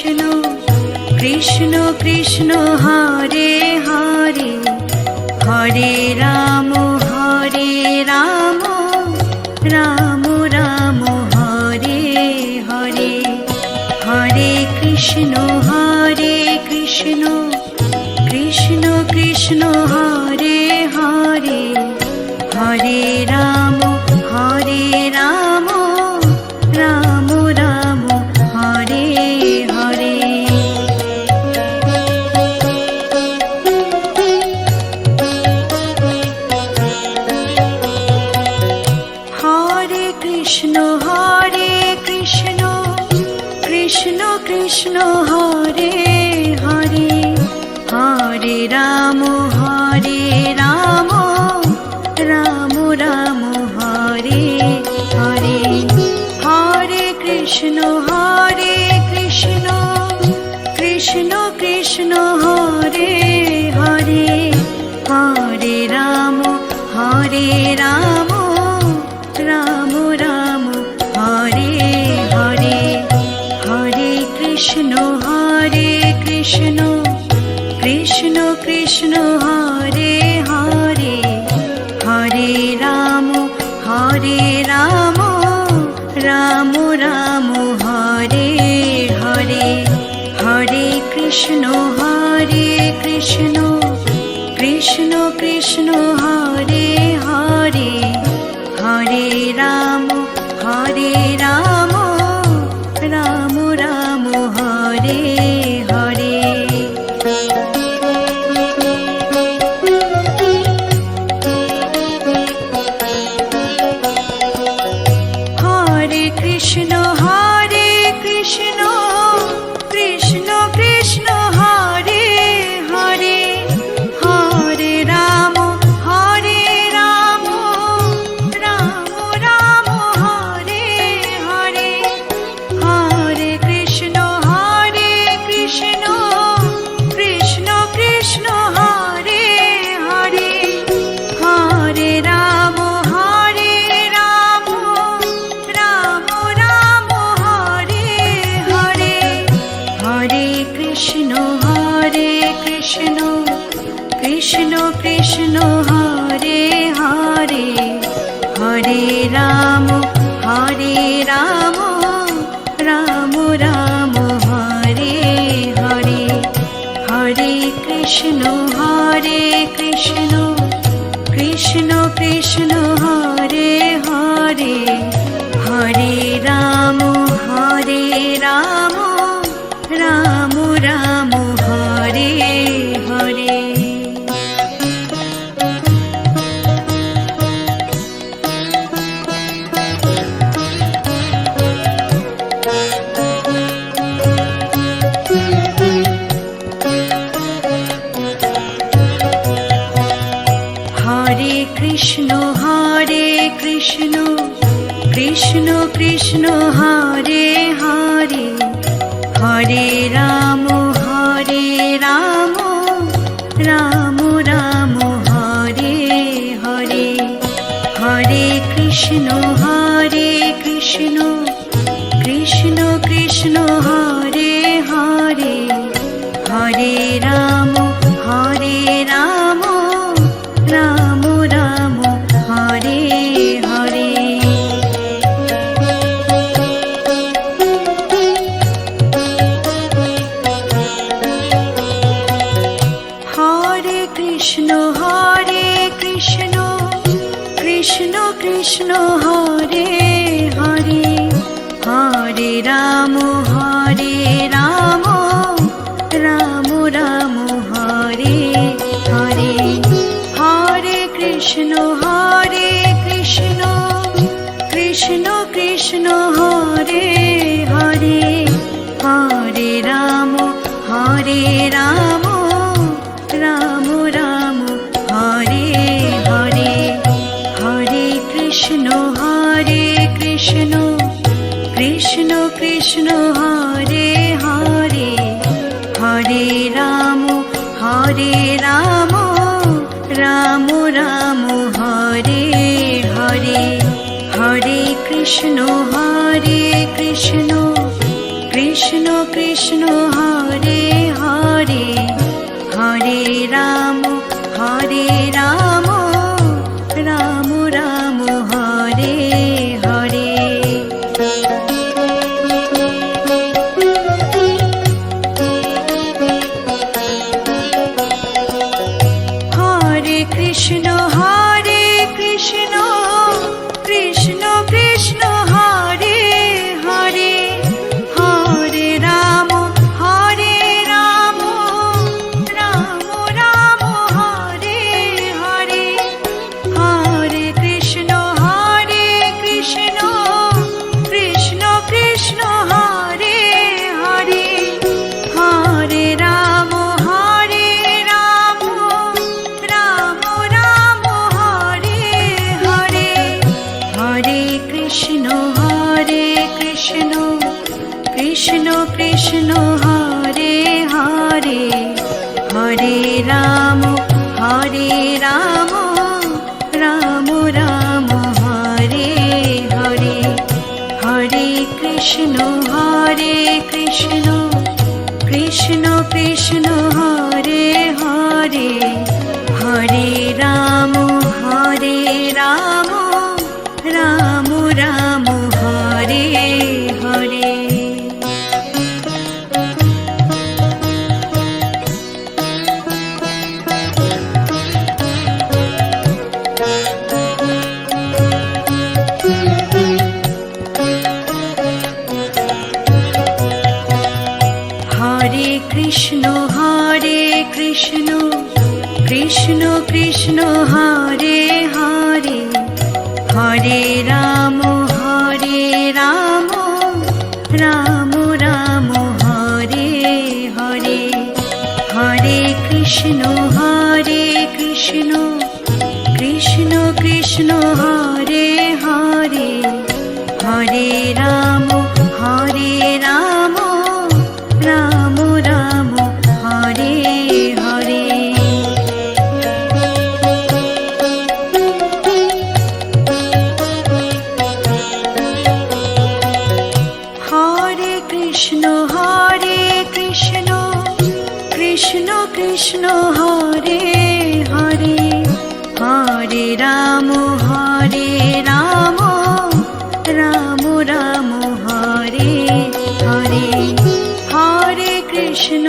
কৃষ্ণ কৃষ্ণ কৃষ্ণ হরে হরে হরে রাম রাম রাম হরে হরে হরে কৃষ্ণ কৃষ্ণ কৃষ্ণ হরে হরে হরে রাম রাম রাম হরে হরে হরে কৃষ্ণ কৃষ্ণ কৃষ্ণ হরে হরে হরে রাম রাম রাম হরে হরে হরে কৃষ্ণ কৃষ্ণ কৃষ্ণ হরে হরে হরে রাম রাম রাম হরে হরে হরে কৃষ্ণ কৃষ্ণ কৃষ্ণ হরে হরে হরে রাম রাম রাম হরে হরে হরে কৃষ্ণ কৃষ্ণ কৃষ্ণ হরে হরে হরে রাম রাম রাম হরে হরে হরে কৃষ্ণ কৃষ্ণ কৃষ্ণ হরে হরে হরে রাম রাম রাম হরে হরে হরে কৃষ্ণ কৃষ্ণ কৃষ্ণ হরে হরে হরে রাম রাম রাম হরে হরে হরে কৃষ্ণ কৃষ্ণ কৃষ্ণ হরে হরে হরে রাম রাম রাম হরে হরে হরে কৃষ্ণ কৃষ্ণ কৃষ্ণ হরে হরে হরে রাম রাম রাম হরে হরে হরে কৃষ্ণ কৃষ্ণ কৃষ্ণ হরে হরে হরে রাম রাম রাম হরে হরে হরে কৃষ্ণ কৃষ্ণ কৃষ্ণ হরে হরে হরে রাম রাম রাম হরে হরে হরে কৃষ্ণ কৃষ্ণ কৃষ্ণ হরে হরে হরে রাম রাম রাম হরে হরে হরে কৃষ্ণ কৃষ্ণ কৃষ্ণ হরে হরে হরে রাম রাম রাম হরে হরে হরে কৃষ্ণ কৃষ্ণ কৃষ্ণ হরে হরে হরে রাম রাম রাম হরে হরে হরে কৃষ্ণ কৃষ্ণ কৃষ্ণ কৃষ্ণ হরে হরে হরে রাম রাম রাম হরে হরে হরে কৃষ্ণ কৃষ্ণ কৃষ্ণ হরে হরে হরে রাম রাম রাম হরে হরে হরে কৃষ্ণ কৃষ্ণ কৃষ্ণ হরে হরে হরে রাম রাম রাম হরে হরে হরে কৃষ্ণ কৃষ্ণ কৃষ্ণ হরে হরে হরে রাম রাম রাম হরে হরে হরে কৃষ্ণ কৃষ্ণ কৃষ্ণ হরে হরে হরে রাম রাম রাম হরে হরে হরে কৃষ্ণ কৃষ্ণ কৃষ্ণ হরে হরে হরে রাম রাম রাম হরে হরে হরে কৃষ্ণ কৃষ্ণ কৃষ্ণ হরে হরে হরে রাম রাম রাম হরে হরে হরে কৃষ্ণ কৃষ্ণ কৃষ্ণ হরে হরে হরে রাম রাম রাম হরে হরে হরে কৃষ্ণ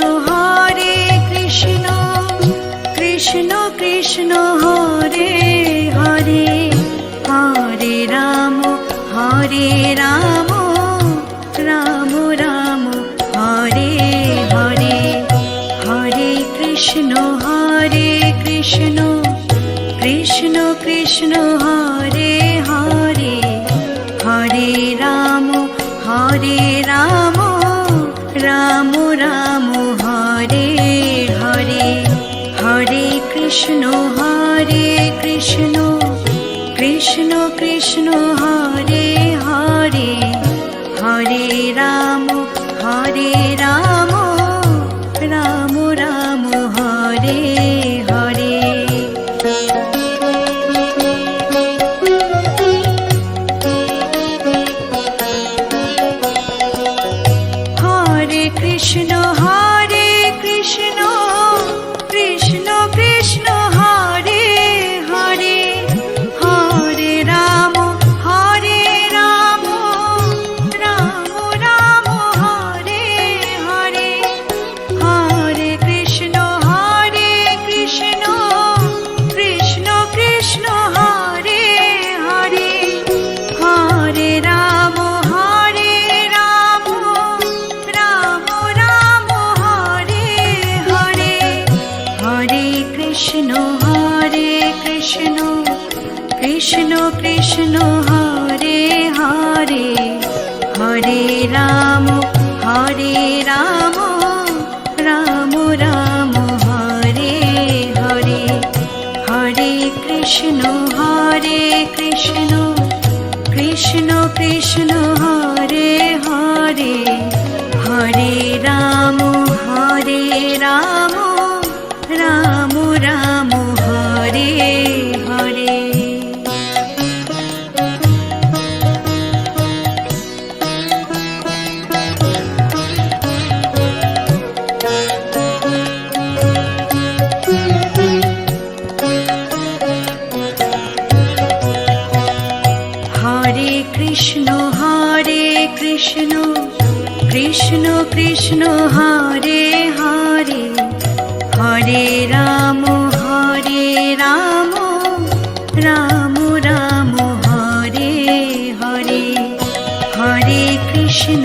কৃষ্ণ কৃষ্ণ হরে হরে হরে রাম রাম রাম হরে হরে হরে কৃষ্ণ কৃষ্ণ কৃষ্ণ হরে হরে হরে রাম রাম রাম হরে হরে হরে কৃষ্ণ কৃষ্ণ কৃষ্ণ হরে হরে হরে রাম রাম রাম হরে হরে হরে কৃষ্ণ কৃষ্ণ কৃষ্ণ হরে হরে হরে রাম রাম রাম হরে হরে হরে কৃষ্ণ কৃষ্ণ কৃষ্ণ হরে হরে হরে রাম রাম রাম হরে হরে হরে কৃষ্ণ কৃষ্ণ হরে হরে হরে রাম রাম রাম হরে হরে হরে কৃষ্ণ কৃষ্ণ কৃষ্ণ হরে হরে হরে রাম রাম রাম হরে হরে কৃষ্ণ কৃষ্ণ কৃষ্ণ হরে হরে হরে রাম রাম রাম হরে হরে হরে কৃষ্ণ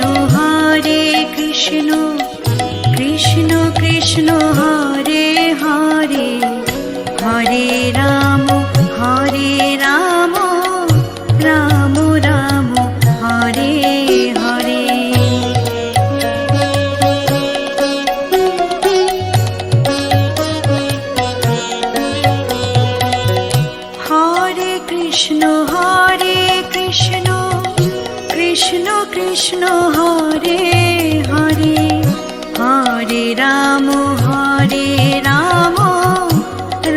কৃষ্ণ কৃষ্ণ কৃষ্ণ হরে হরে হরে রাম রাম রাম হরে হরে হরে কৃষ্ণ কৃষ্ণ কৃষ্ণ হরে হরে হরে রাম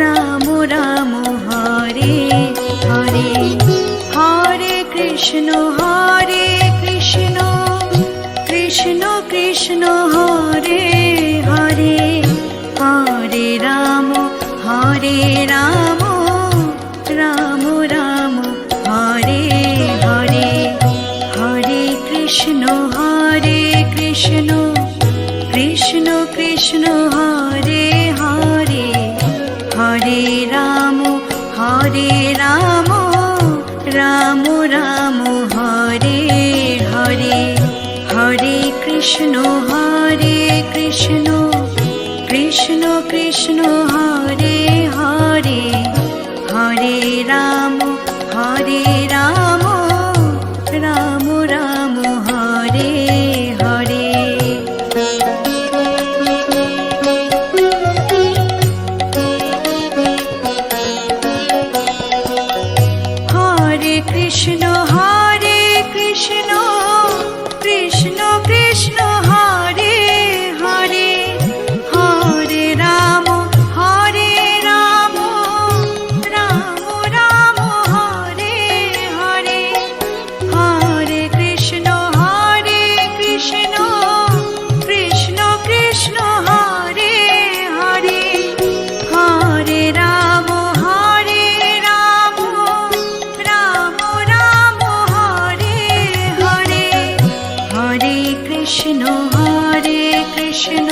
রাম রাম হরে হরে হরে কৃষ্ণ কৃষ্ণ কৃষ্ণ কৃষ্ণ হরে হরে হরে রাম রাম রাম হরে হরে হরে কৃষ্ণ কৃষ্ণ কৃষ্ণ কৃষ্ণ হরে হরে হরে রাম রাম রাম হরে হরে হরে কৃষ্ণ কৃষ্ণ কৃষ্ণ কৃষ্ণ হরে হরে হরে রাম রাম রাম হরে হরে হরে কৃষ্ণ কৃষ্ণ কৃষ্ণ কৃষ্ণ হরে হরে হরে রাম রাম রাম হরে হরে হরে কৃষ্ণ কৃষ্ণ কৃষ্ণ কৃষ্ণ হরে হরে হরে রাম রাম রাম হরে হরে হরে কৃষ্ণ কৃষ্ণ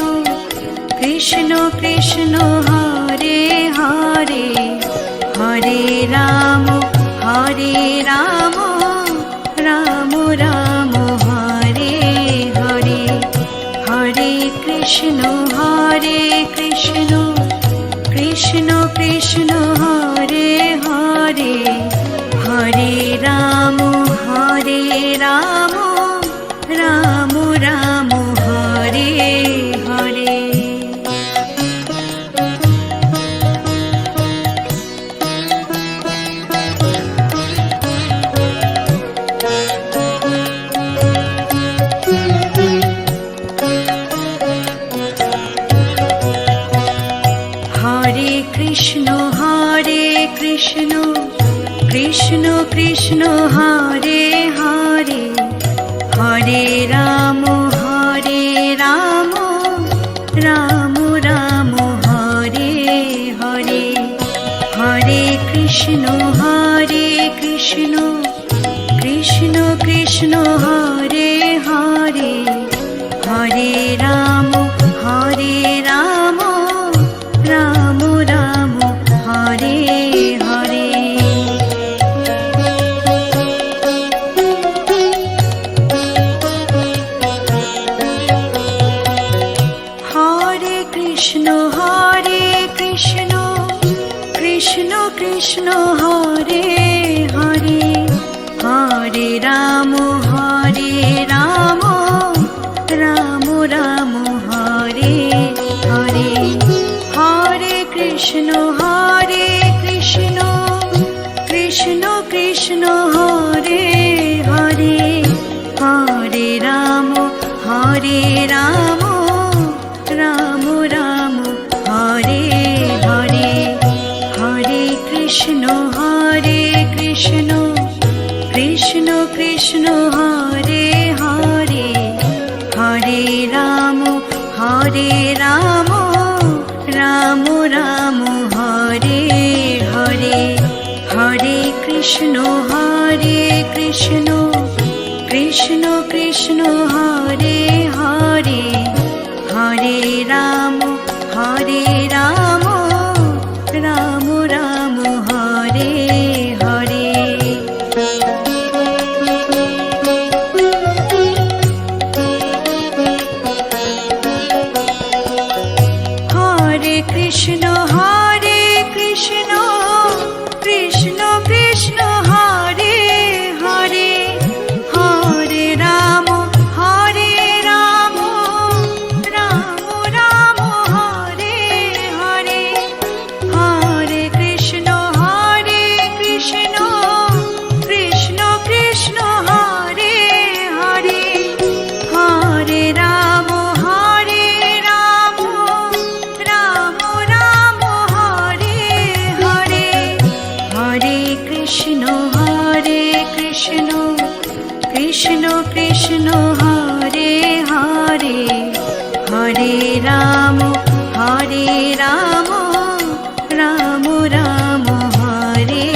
কৃষ্ণ কৃষ্ণ হরে হরে হরে রাম রাম রাম হরে হরে হরে কৃষ্ণ কৃষ্ণ কৃষ্ণ কৃষ্ণ হরে হরে হরে রাম রাম রাম হরে হরে হরে কৃষ্ণ কৃষ্ণ কৃষ্ণ কৃষ্ণ হরে হরে হরে রাম রাম রাম হরে হরে হরে কৃষ্ণ কৃষ্ণ কৃষ্ণ কৃষ্ণ হরে হরে হরে রাম রাম রাম হরে হরে হরে কৃষ্ণ কৃষ্ণ কৃষ্ণ কৃষ্ণ হরে হরে হরে রাম রাম রাম হরে হরে হরে কৃষ্ণ কৃষ্ণ কৃষ্ণ কৃষ্ণ হরে হরে হরে রাম রাম রাম হরে হরে হরে কৃষ্ণ কৃষ্ণ কৃষ্ণ কৃষ্ণ হরে হরে হরে রাম রাম রাম হরে হরে হরে কৃষ্ণ কৃষ্ণ কৃষ্ণ কৃষ্ণ হরে হরে, হরে রাম রাম রাম হরে হরে। হরে কৃষ্ণ কৃষ্ণ কৃষ্ণ হরে হরে, হরে রাম রাম রাম হরে হরে। হরে কৃষ্ণ কৃষ্ণ কৃষ্ণ হরে হরে, হরে রাম রাম রাম হরে হরে। হরে কৃষ্ণ কৃষ্ণ কৃষ্ণ হরে হরে, হরে রাম রাম রাম হরে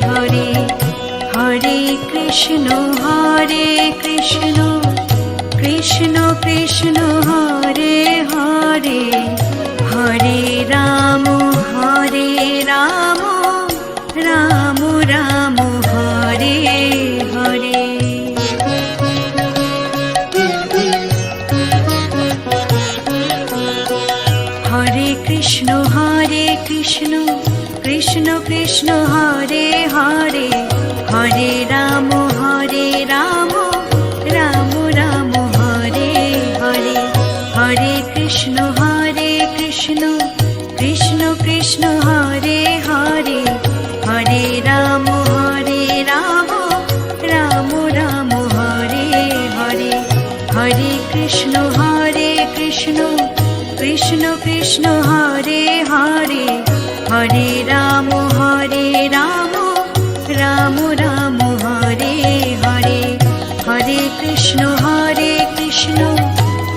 হরে। হরে কৃষ্ণ কৃষ্ণ কৃষ্ণ হরে হরে, হরে রাম রাম রাম হরে হরে। হরে কৃষ্ণ কৃষ্ণ কৃষ্ণ হরে হরে, হরে রাম রাম রাম হরে হরে। হরে কৃষ্ণ কৃষ্ণ কৃষ্ণ হরে হরে, হরে রাম রাম রাম হরে হরে। হরে কৃষ্ণ কৃষ্ণ কৃষ্ণ হরে হরে, হরে রাম রাম রাম হরে হরে। হরে কৃষ্ণ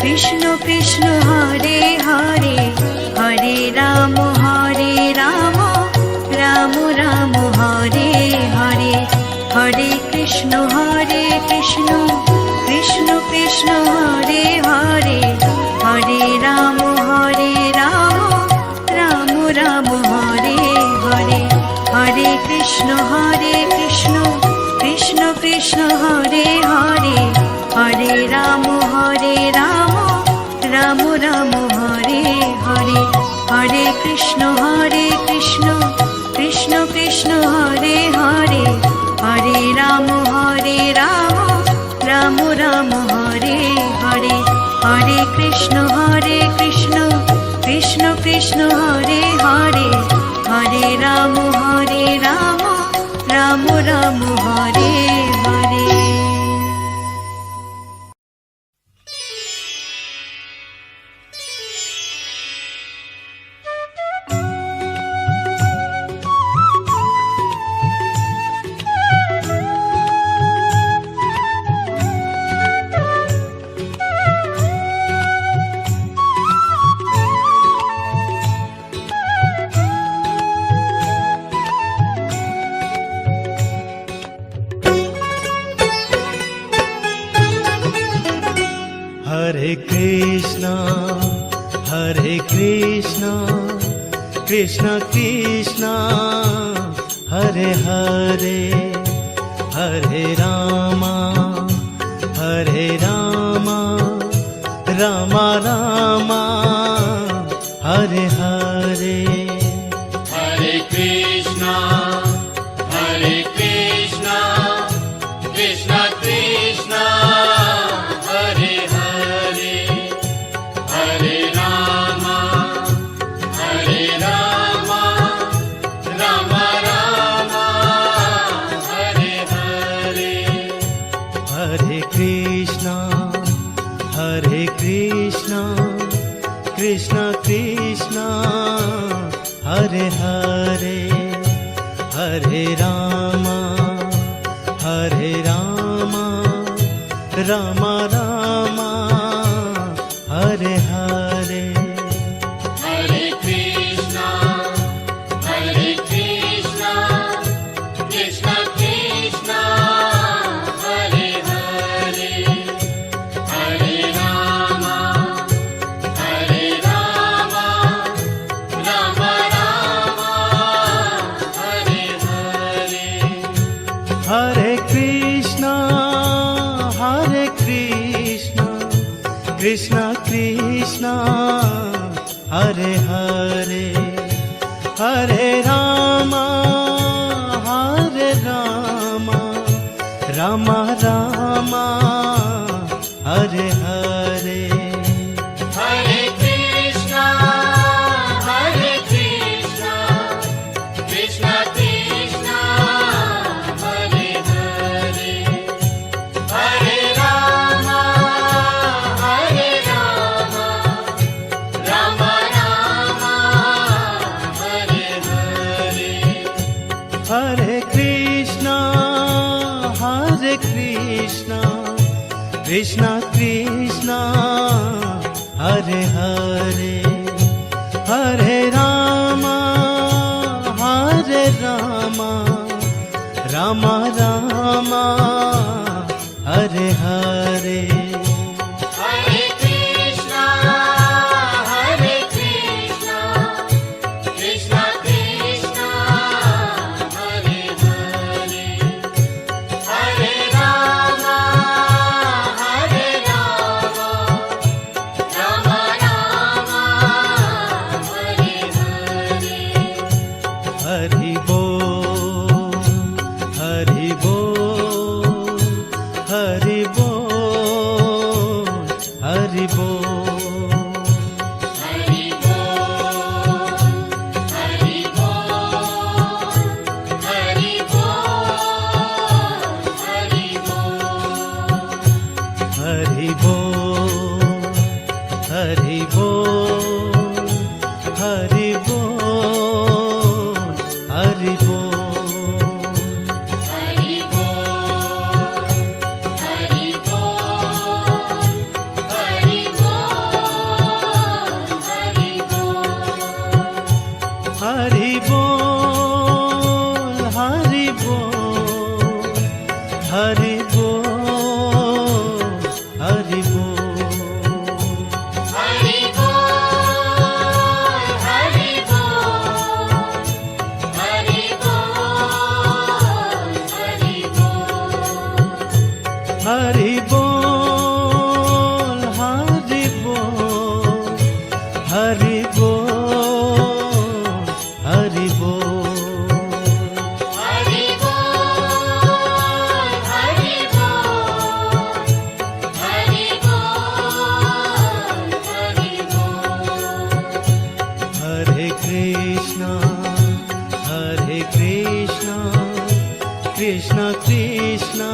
কৃষ্ণ কৃষ্ণ হরে হরে, হরে রাম রাম রাম হরে হরে। হরে কৃষ্ণ কৃষ্ণ কৃষ্ণ হরে হরে, হরে রাম রাম হরে হরে। হরে কৃষ্ণ কৃষ্ণ কৃষ্ণ হরে হরে, হরে রাম রাম হরে হরে। হরে কৃষ্ণ কৃষ্ণ কৃষ্ণ হরে হরে, হরে রাম রাম হরে হরে। হরে কৃষ্ণ কৃষ্ণ কৃষ্ণ হরে হরে, হরে Ram Ram Hare Hare. Hare Krishna, Krishna Krishna, Hare Hare, Hare Rama, Rama Rama, Hare Hare. Hare Krishna, Krishna Krishna, Hare Hare, Hare Rama, Rama Rama, Hare Hare. Hare Krishna, Krishna Krishna, Hare Hare, Hare Rama, Rama Rama, Hare Hare. Hare Krishna, Krishna Krishna, Hare Hare, Krishna Krishna Hare Hare Hare Rama Hare Rama Rama Rama Hare Hare Hare Krishna, Krishna Krishna, Hare Hare, Hare Rama, Rama Rama, Hare Hare. Hare Krishna Krishna Krishna Hare Hare Hare Rama Rama Rama Hare Hare Hare Krishna, Krishna Krishna, Hare Hare, Hare Rama, Rama Rama, Hare Hare. Hari Bol Hari Bol Hari Bol Hari Bol Hari Bol, Hari Bol, Hari Bol, Hari Bol. Hari Bol Hari Bol Hari Bol Hari Bol Hari Krishna Krishna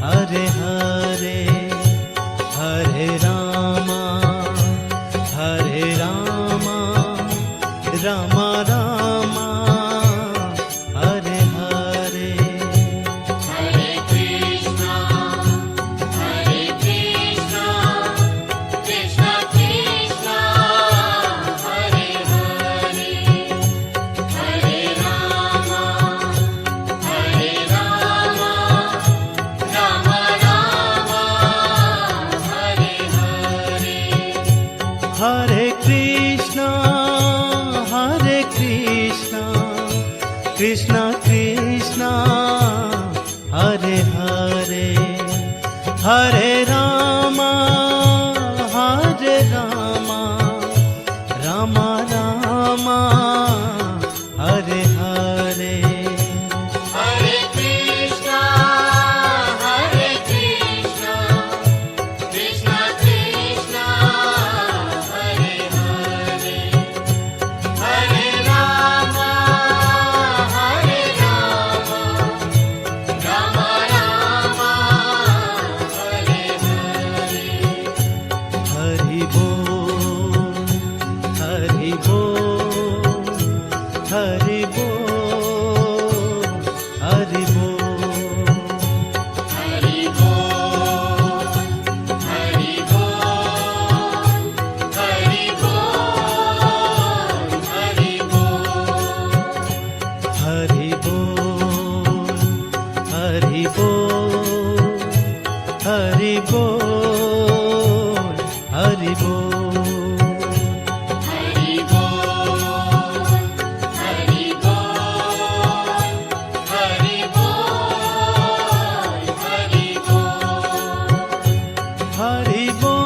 Hare Hare Hare Rama Rama Rama Hare Hare Hare Krishna, Krishna Krishna, Hare Hare, Hare Rama, Rama Rama, Hare Hare. Hare Krishna Krishna Krishna Hare Hare Hare Rama Rama Rama Hare Hare Hare Krishna, Krishna Krishna, Hare Hare, Hare Rama, Rama Rama, Hare Hare. Hari Bol Hari Bol Hari Bol Hari Bol Hari Bol, Hari Bol, Hari Bol, Hari Bol. Hari Bol Hari Bol Hari Bol Hari Bol Hari Bol, Hari Bol, Hari Bol, Hari Bol. Hari Bol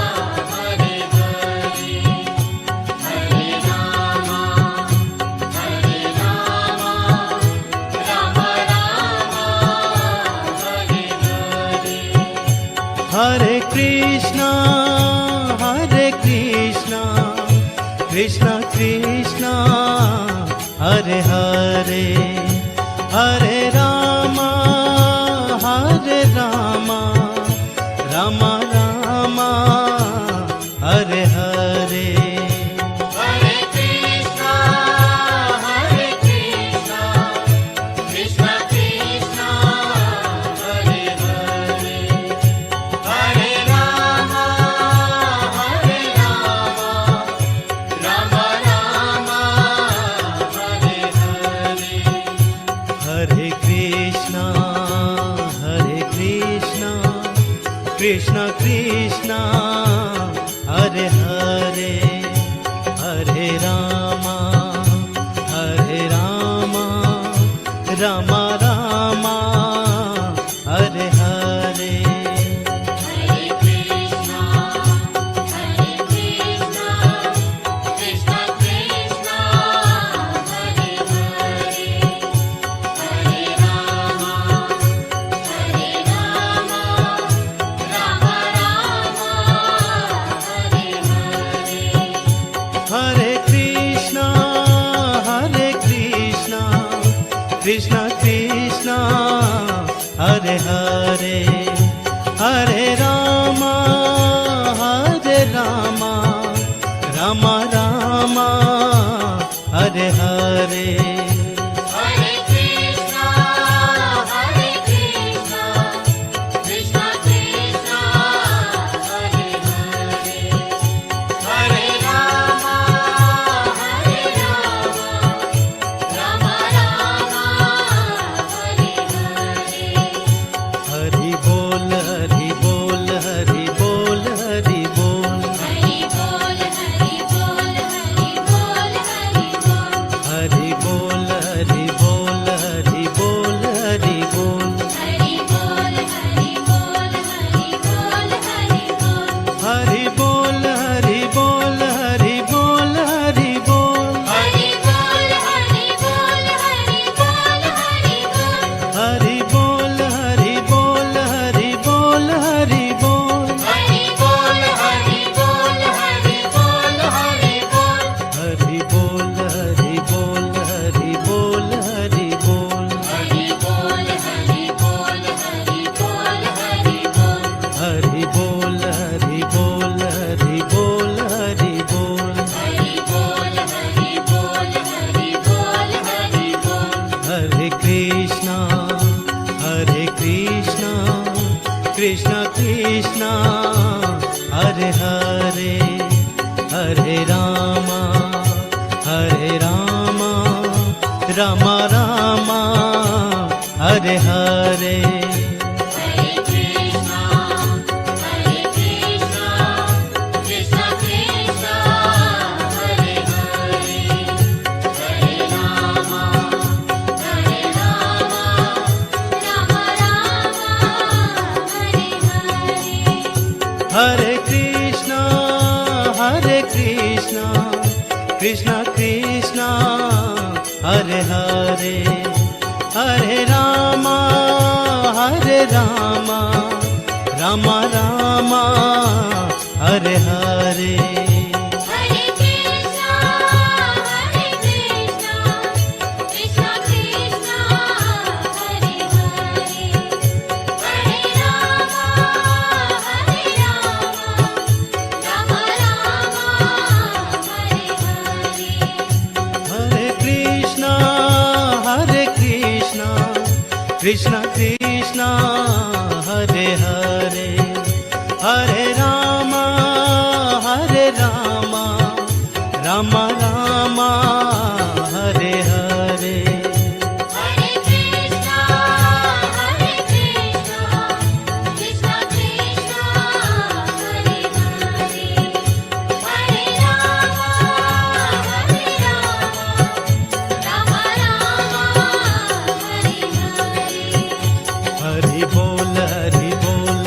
Krishna, Krishna Krishna, Hare Hare, Hare Rama, Rama Rama, Hare Hare. Hare Krishna, Krishna Krishna, Hare Hare, Hare Rama, Rama Rama, Hare Hare. Hare Krishna, Krishna Krishna, Hare Hare, Hare Rama, Rama Rama, Hare Hare. Hare Krishna, Krishna Krishna, Hare Hare, Hare Rama, Rama Rama, Hare Hare. Hare Krishna, Krishna Krishna, Hare Hare, Hare Rama, Rama Rama, Hare Hare. Hare Krishna, Krishna Krishna, Hare Hare, Hare Rama, Rama Rama, Hare Hare. Hari Bol, Hari Bol, Hari Bol, Hari Bol. Hari Bol, Hari Bol, Hari Bol, Hari Bol. Hari Bol, Hari Bol, Hari Bol, Hari Bol. Hari Bol, Hari Bol, Hari Bol, Hari Bol. Hari Bol, Hari Bol, Hari Bol, Hari Bol. Hari Bol, Hari Bol, Hari Bol, Hari Bol. Hari Bol, Hari Bol, Hari Bol, Hari Bol. Hari Bol, Hari Bol, Hari Bol, Hari Bol. Hari Bol, Hari Bol, Hari Bol, Hari Bol. Hari Bol, Hari Bol, Hari Bol, Hari Bol. Hari Bol, Hari Bol, Hari Bol, Hari Bol. Hari Bol, Hari Bol, Hari Bol, Hari Bol. Hare Krishna, Krishna Krishna, Hare Hare, Hare Rama, Rama Rama, Hare Hare. Hare Krishna, Krishna Krishna, Hare Hare, Hare Rama, Rama Rama, Hare Hare. Hare Krishna, Krishna Krishna, Hare Hare, Hare Rama, Rama Rama, Hare Hare. Hare Krishna, Krishna Krishna, Hare Hare, Hare Rama, Rama Rama, Hare Hare. Hare Krishna, Krishna Krishna, Hare Hare, Hare Rama, Rama Rama, Hare Hare. Hare Krishna, Krishna Krishna, Hare Hare, Hare Rama, Rama Rama, Hare Hare. Hari Bol, Hari Bol,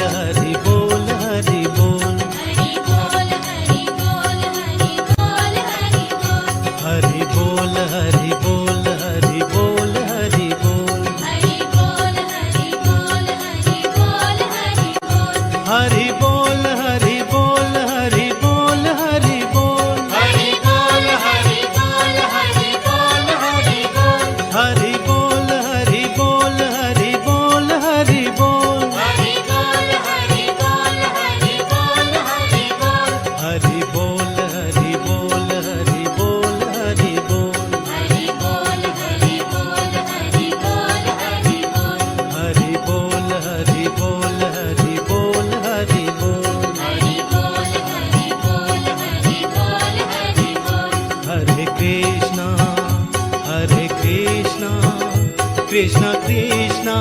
Krishna Krishna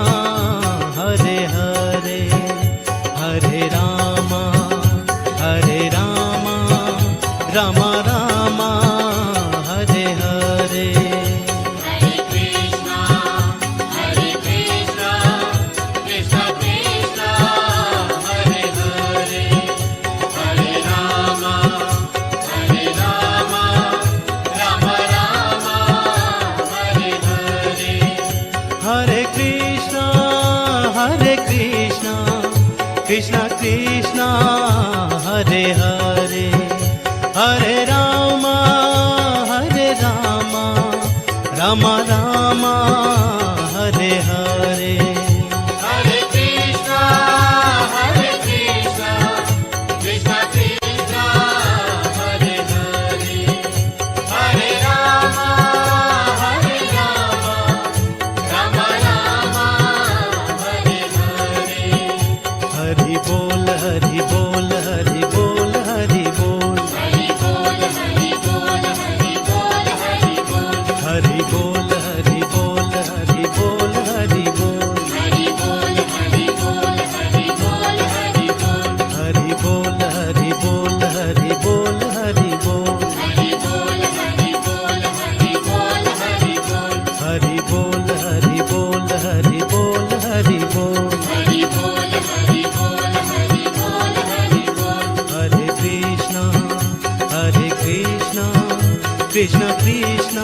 Hare Hare Hare Ram Ram Ram Hare Hare Hare Krishna, Hare Krishna, Krishna Krishna, Hare Hare, Hare Rama, Rama Rama, Hare Hare. हरे Krishna Krishna Krishna Hare Hare Hare Ram Ram Ram Hare Hare Hare Krishna, Krishna Krishna, Hare Hare, Hare Rama, Rama Rama, Hare Hare. Hari बोल हरि बोल हरि बोल हरि बोल Hari bol, Hari bol, Hari bol, Hari bol. Hari बोल हरि बोल हरि बोल हरि बोल Hari bol, Hari bol, Hari bol, Hari bol. Hari बोल हरि बोल हरि बोल हरि बोल Hari bol, Hari bol, Hari bol, Hari bol. Hari बोल हरि बोल हरि बोल हरि बोल Hari bol, Hari bol, Hari bol, Hari bol. हरे कृष्णा कृष्ण कृष्ण